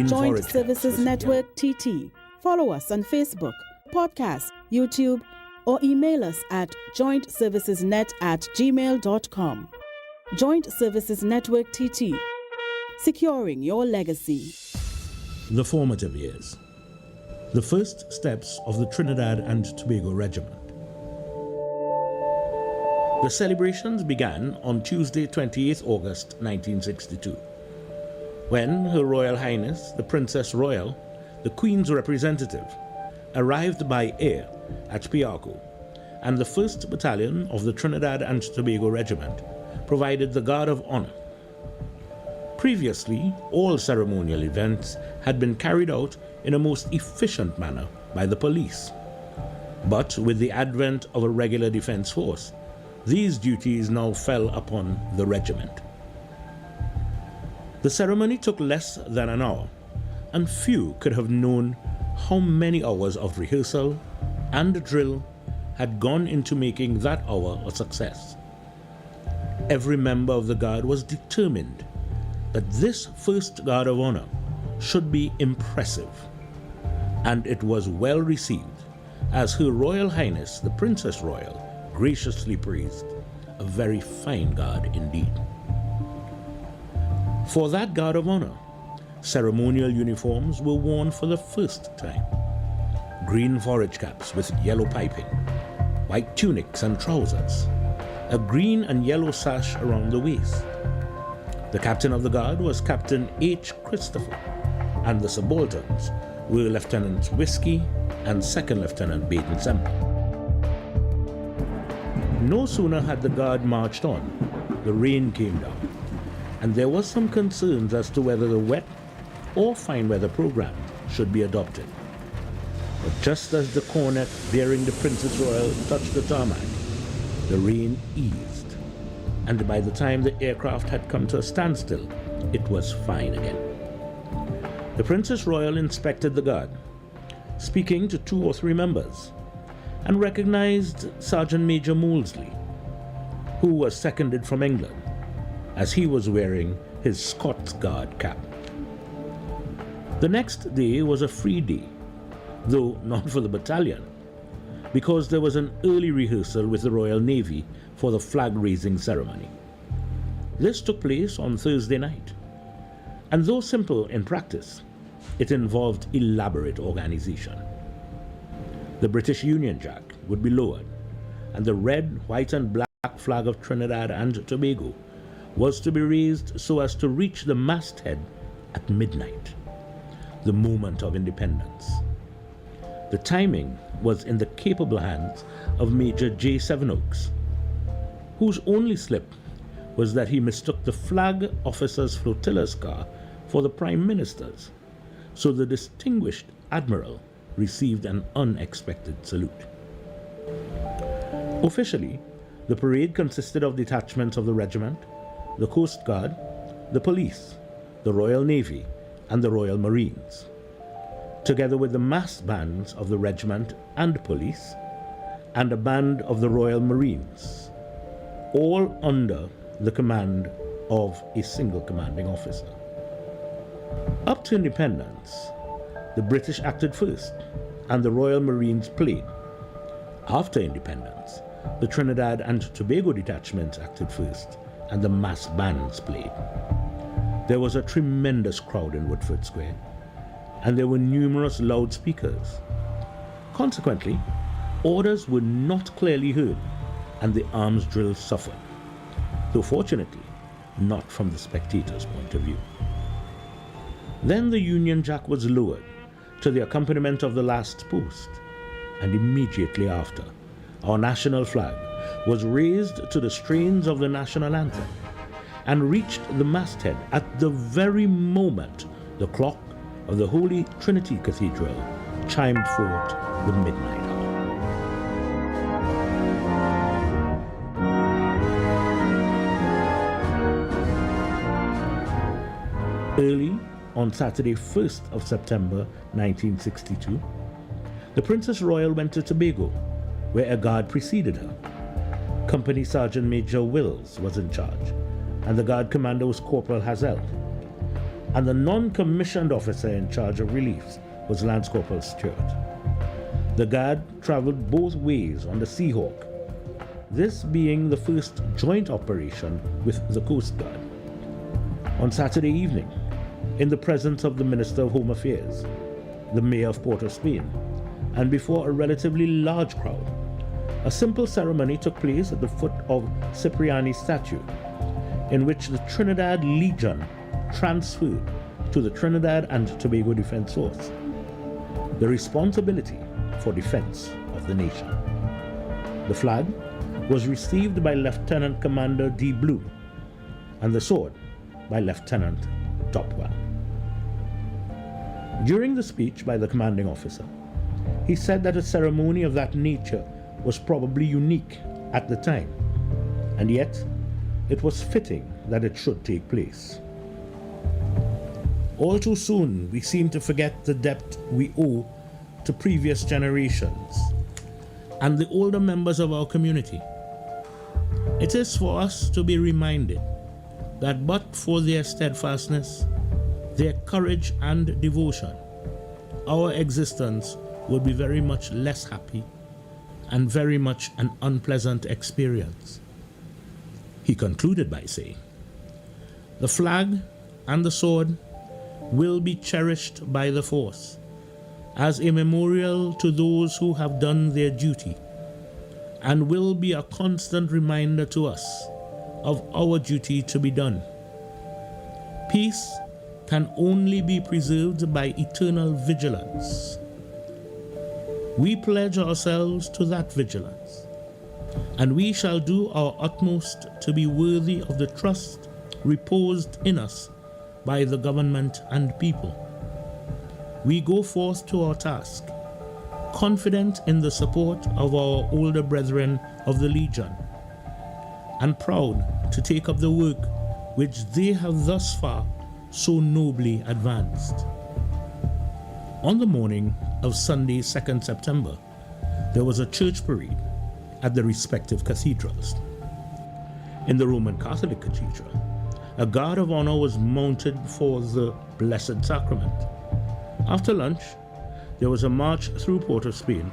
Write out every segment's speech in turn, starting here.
Green Joint Forage Services Camps. Network TT. Follow us on Facebook, podcast, YouTube, or email us at jointservicesnet@gmail.com. Joint Services Network TT. Securing your legacy. The formative years. The first steps of the Trinidad and Tobago Regiment. The celebrations began on Tuesday, 28th August 1962, when Her Royal Highness, the Princess Royal, the Queen's representative, arrived by air at Piarco, and the 1st Battalion of the Trinidad and Tobago Regiment provided the Guard of Honor. Previously, all ceremonial events had been carried out in a most efficient manner by the police. But with the advent of a regular defense force, these duties now fell upon the regiment. The ceremony took less than an hour, and few could have known how many hours of rehearsal and drill had gone into making that hour a success. Every member of the Guard was determined that this first Guard of Honor should be impressive, and it was well received, as Her Royal Highness the Princess Royal graciously praised, a very fine guard indeed. For that Guard of Honor, ceremonial uniforms were worn for the first time. Green forage caps with yellow piping, white tunics and trousers, a green and yellow sash around the waist. The captain of the guard was Captain H. Christopher, and the subalterns were Lieutenant Whiskey and Second Lieutenant Baton Semple. No sooner had the guard marched on, the rain came down, and there was some concerns as to whether the wet or fine weather program should be adopted. But just as the cornet bearing the Princess Royal touched the tarmac, the rain eased, and by the time the aircraft had come to a standstill, it was fine again. The Princess Royal inspected the guard, speaking to 2 or 3 members, and recognized Sergeant Major Moulsley, who was seconded from England, as he was wearing his Scots Guard cap. The next day was a free day, though not for the battalion, because there was an early rehearsal with the Royal Navy for the flag-raising ceremony. This took place on Thursday night, and though simple in practice, it involved elaborate organization. The British Union Jack would be lowered, and the red, white and black flag of Trinidad and Tobago was to be raised so as to reach the masthead at midnight, the moment of independence. The timing was in the capable hands of Major J. Sevenoaks, whose only slip was that he mistook the flag officer's flotilla's car for the Prime Minister's, so the distinguished Admiral received an unexpected salute. Officially, the parade consisted of detachments of the regiment, the Coast Guard, the police, the Royal Navy, and the Royal Marines, together with the mass bands of the regiment and police, and a band of the Royal Marines, all under the command of a single commanding officer. Up to independence, the British acted first, and the Royal Marines played. After independence, the Trinidad and Tobago detachments acted first, and the mass bands played. There was a tremendous crowd in Woodford Square, and there were numerous loudspeakers. Consequently, orders were not clearly heard, and the arms drill suffered, though fortunately, not from the spectators' point of view. Then the Union Jack was lowered to the accompaniment of the last post, and immediately after, our national flag was raised to the strains of the national anthem and reached the masthead at the very moment the clock of the Holy Trinity Cathedral chimed forth the midnight hour. Early on Saturday, 1st of September 1962, the Princess Royal went to Tobago, where a guard preceded her. Company Sergeant Major Wills was in charge, and the guard commander was Corporal Hazel. and the non-commissioned officer in charge of reliefs was Lance Corporal Stewart. The Guard traveled both ways on the Seahawk, this being the first joint operation with the Coast Guard. On Saturday evening, in the presence of the Minister of Home Affairs, the Mayor of Port of Spain, and before a relatively large crowd, a simple ceremony took place at the foot of Cipriani's statue, in which the Trinidad Legion transferred to the Trinidad and Tobago Defense Force the responsibility for defense of the nation. The flag was received by Lieutenant Commander D. Blue and the sword by Lieutenant Topwell. During the speech by the commanding officer, he said that a ceremony of that nature was probably unique at the time, and yet it was fitting that it should take place. All too soon, we seem to forget the debt we owe to previous generations and the older members of our community. It is for us to be reminded that but for their steadfastness, their courage and devotion, our existence would be very much less happy and very much an unpleasant experience. He concluded by saying, "The flag and the sword will be cherished by the force as a memorial to those who have done their duty, and will be a constant reminder to us of our duty to be done. Peace can only be preserved by eternal vigilance. We pledge ourselves to that vigilance, and we shall do our utmost to be worthy of the trust reposed in us by the government and people. We go forth to our task, confident in the support of our older brethren of the Legion, and proud to take up the work which they have thus far so nobly advanced." On the morning of Sunday, 2nd September, there was a church parade at the respective cathedrals. In the Roman Catholic Cathedral, a guard of honor was mounted for the Blessed Sacrament. After lunch, there was a march through Port of Spain,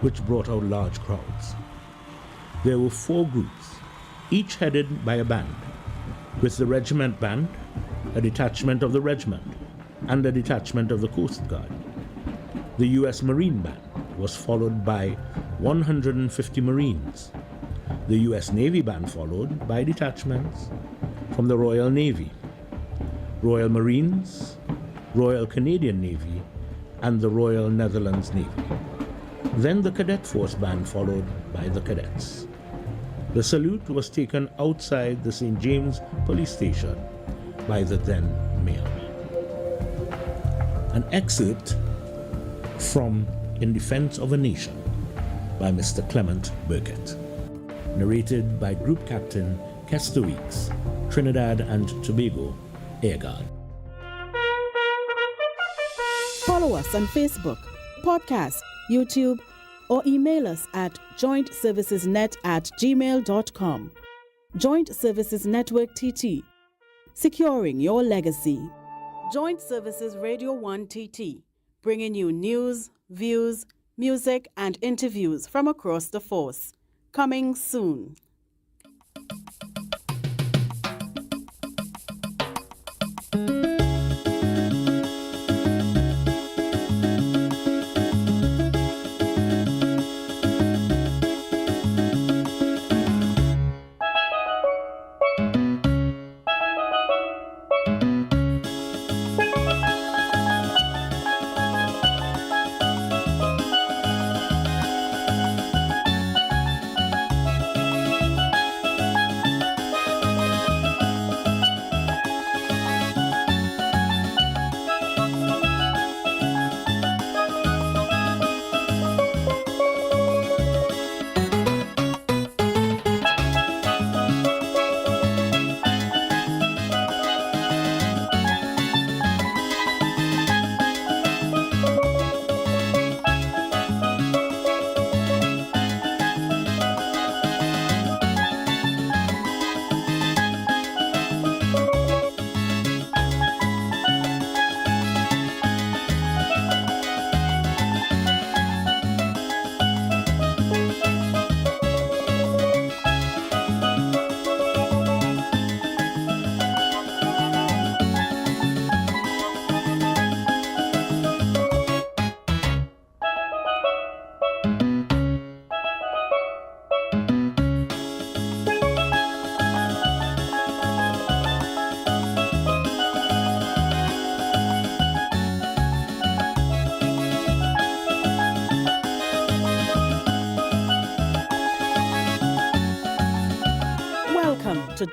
which brought out large crowds. There were 4 groups, each headed by a band, with the regiment band, a detachment of the regiment, and a detachment of the Coast Guard. The U.S. Marine Band was followed by 150 Marines. The U.S. Navy Band followed by detachments from the Royal Navy, Royal Marines, Royal Canadian Navy, and the Royal Netherlands Navy. Then the Cadet Force Band followed by the cadets. The salute was taken outside the St. James Police Station by the then mayor. An excerpt from In Defense of a Nation by Mr. Clement Burkett, narrated by Group Captain Kester Weeks, Trinidad and Tobago Air Guard. Follow us on Facebook, podcast, YouTube, or email us at jointservicesnet@gmail.com. Joint Services Network TT, securing your legacy. Joint Services Radio-1ne TT, bringing you news, views, music, and interviews from across the force. Coming soon.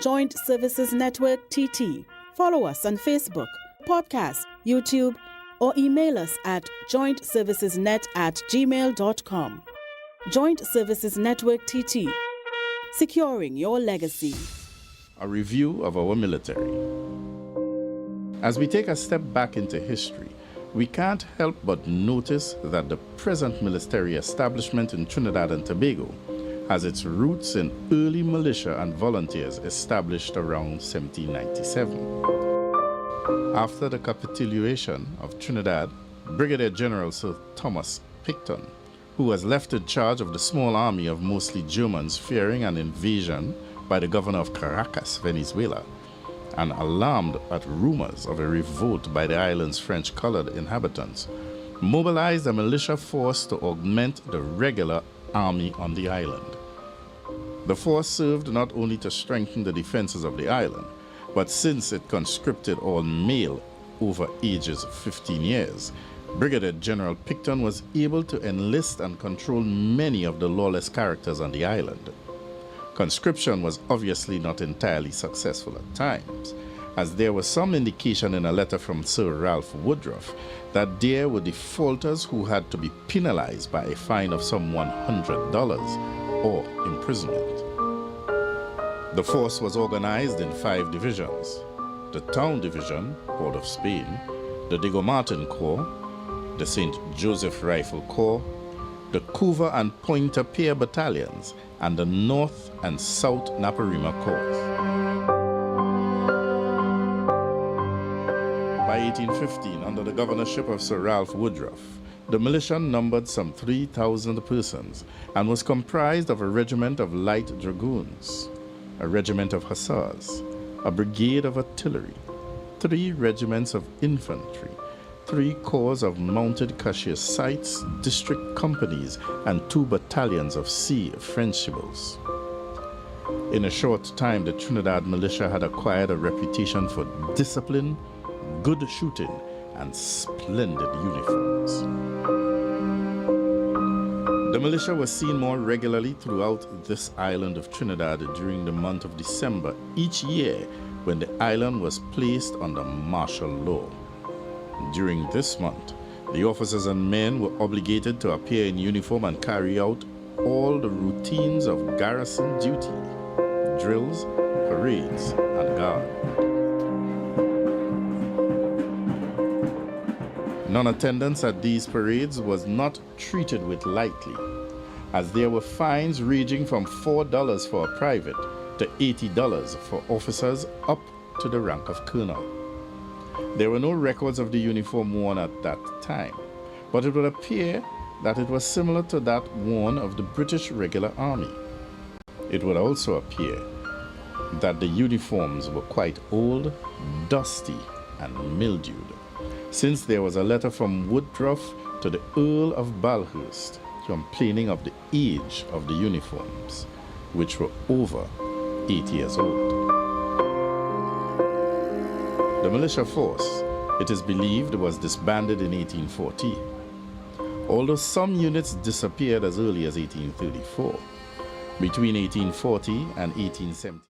Joint Services Network TT. Follow us on Facebook, podcast, YouTube, or email us at jointservicesnet@gmail.com. Joint Services Network TT. Securing your legacy. A review of our military. As we take a step back into history, we can't help but notice that the present military establishment in Trinidad and Tobago has its roots in early militia and volunteers established around 1797. After the capitulation of Trinidad, Brigadier General Sir Thomas Picton, who was left in charge of the small army of mostly Germans fearing an invasion by the governor of Caracas, Venezuela, and alarmed at rumors of a revolt by the island's French-colored inhabitants, mobilized a militia force to augment the regular army on the island. The force served not only to strengthen the defenses of the island, but since it conscripted all male over ages of 15 years, Brigadier General Picton was able to enlist and control many of the lawless characters on the island. Conscription was obviously not entirely successful at times, as there was some indication in a letter from Sir Ralph Woodruff that there were defaulters who had to be penalized by a fine of some $100 or imprisonment. The force was organized in 5 divisions: the Town Division, Port of Spain, the Diego Martin Corps, the St. Joseph Rifle Corps, the Couva and Pointer Pier Battalions, and the North and South Naparima Corps. By 1815, under the governorship of Sir Ralph Woodruff, the militia numbered some 3,000 persons and was comprised of a regiment of light dragoons, a regiment of hussars, a brigade of artillery, 3 regiments of infantry, 3 corps of mounted cuirassiers, district companies, and 2 battalions of sea Fencibles. In a short time, the Trinidad militia had acquired a reputation for discipline, good shooting, and splendid uniforms. The militia was seen more regularly throughout this island of Trinidad during the month of December each year, when the island was placed under martial law. During this month, the officers and men were obligated to appear in uniform and carry out all the routines of garrison duty, drills, parades, and guard. Non-attendance at these parades was not treated with lightly, as there were fines ranging from $4 for a private to $80 for officers up to the rank of colonel. There were no records of the uniform worn at that time, but it would appear that it was similar to that worn of the British regular army. It would also appear that the uniforms were quite old, dusty, and mildewed, since there was a letter from Woodruff to the Earl of Balhurst complaining of the age of the uniforms, which were over 8 years old. The militia force, it is believed, was disbanded in 1840, although some units disappeared as early as 1834. Between 1840 and 1870.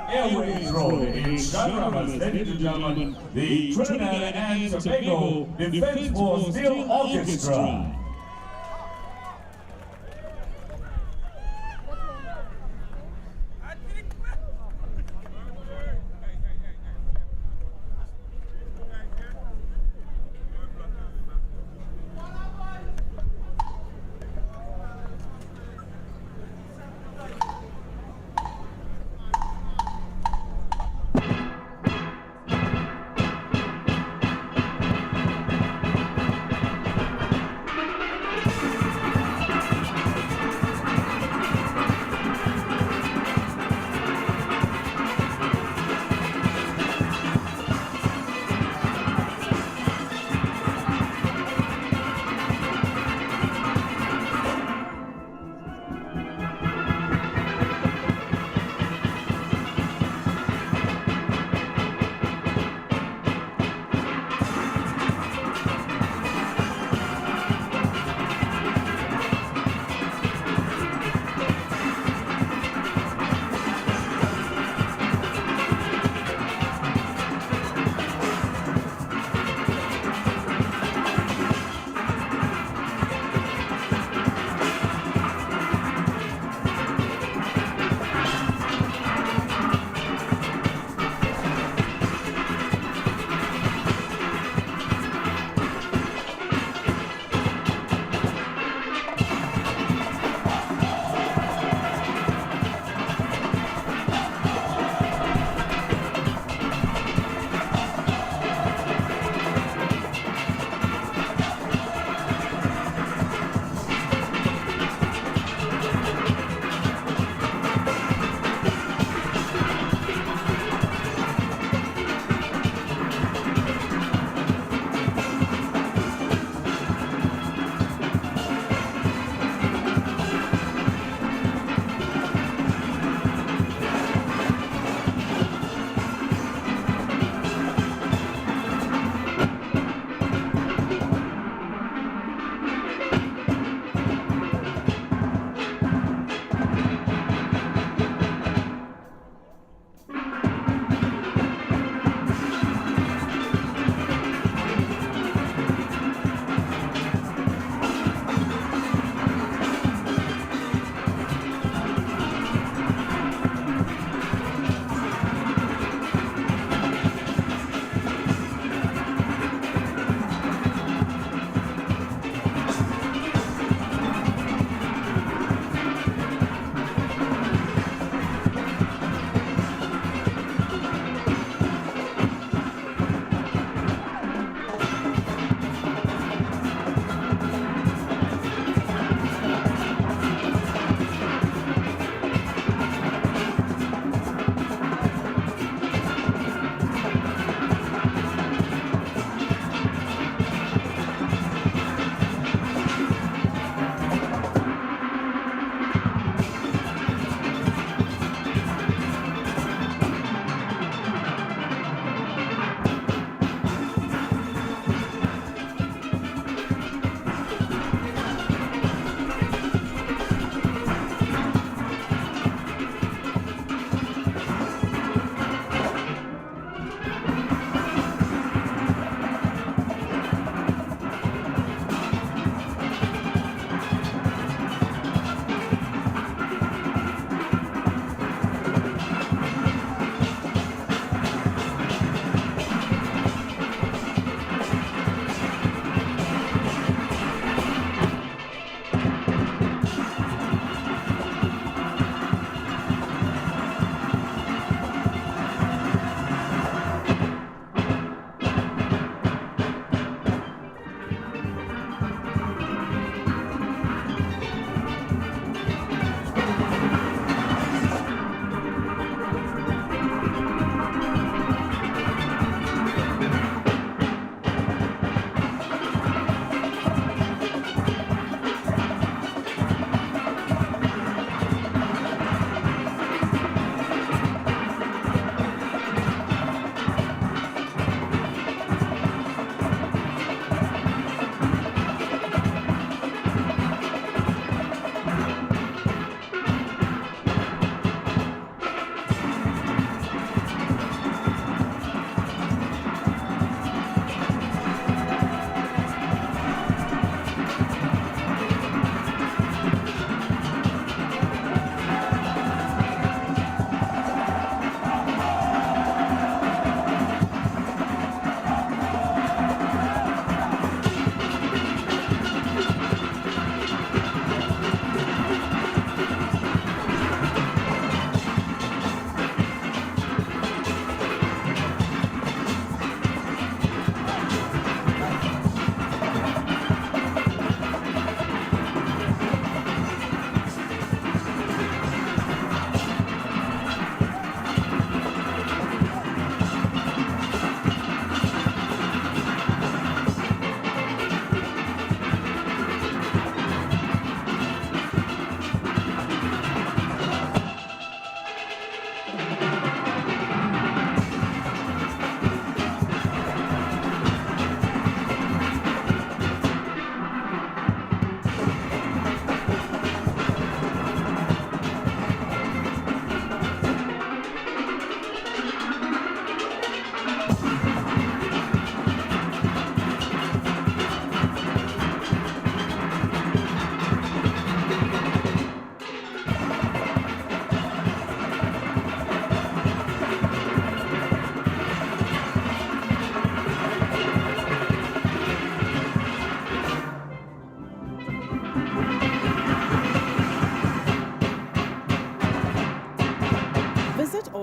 Airways rolling. Drummers, ladies and gentlemen, the Trinidad and Tobago Defense Force Steel Orchestra.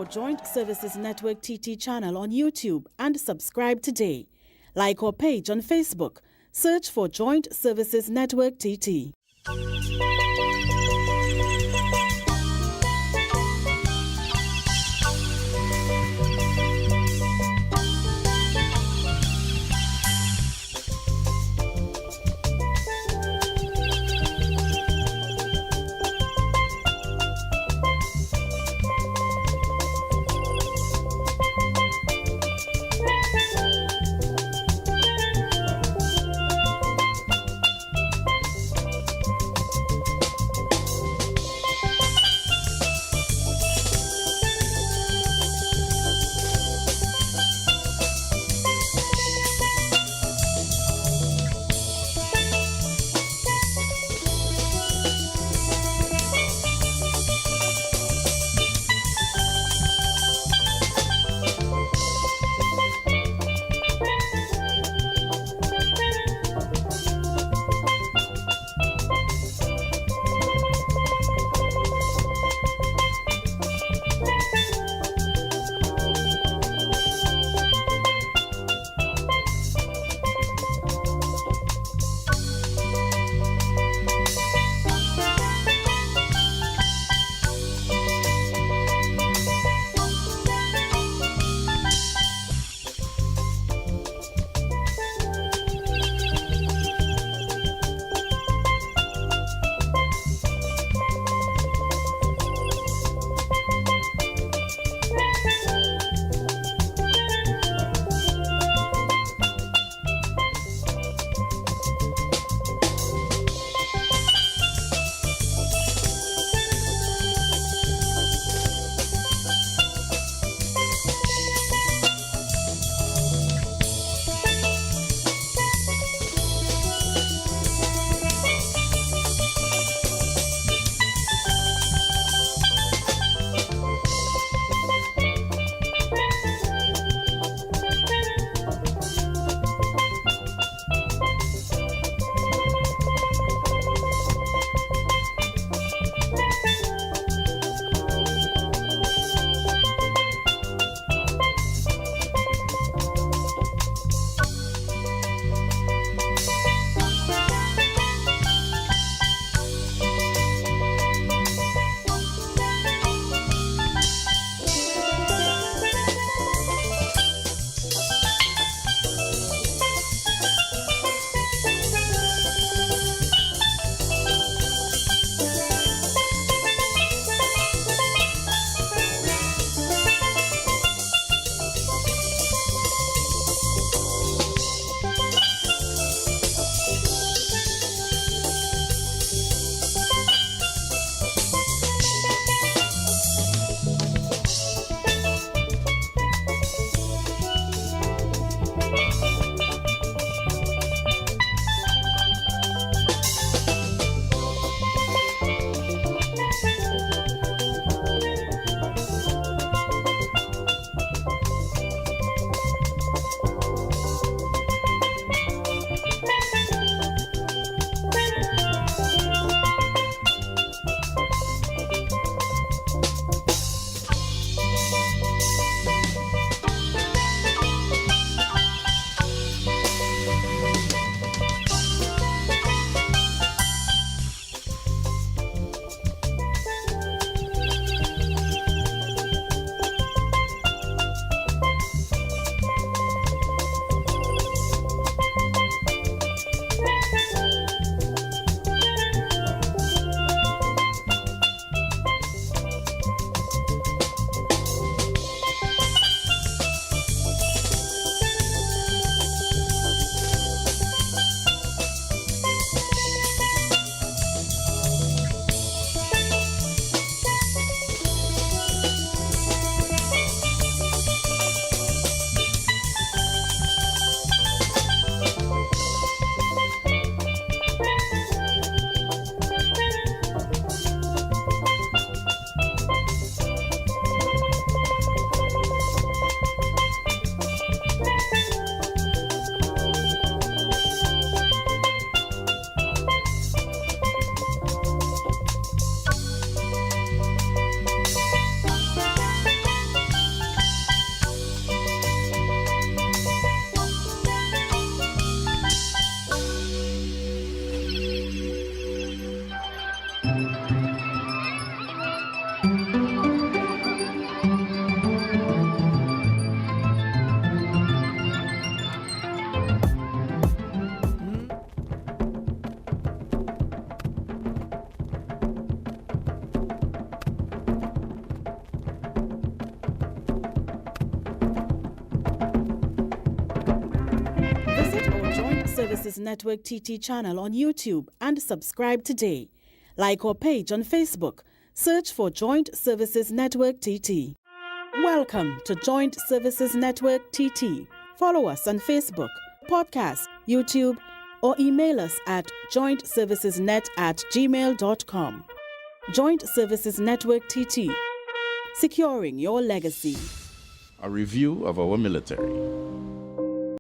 our Joint Services Network TT channel on YouTube and subscribe today. Like our page on Facebook. Search for Joint Services Network TT. Services Network TT channel on YouTube and subscribe today. Like our page on Facebook. Search for Joint Services Network TT. Welcome to Joint Services Network TT. Follow us on Facebook, podcast, YouTube, or email us at jointservicesnet@gmail.com. Joint Services Network TT. Securing your legacy. A review of our military.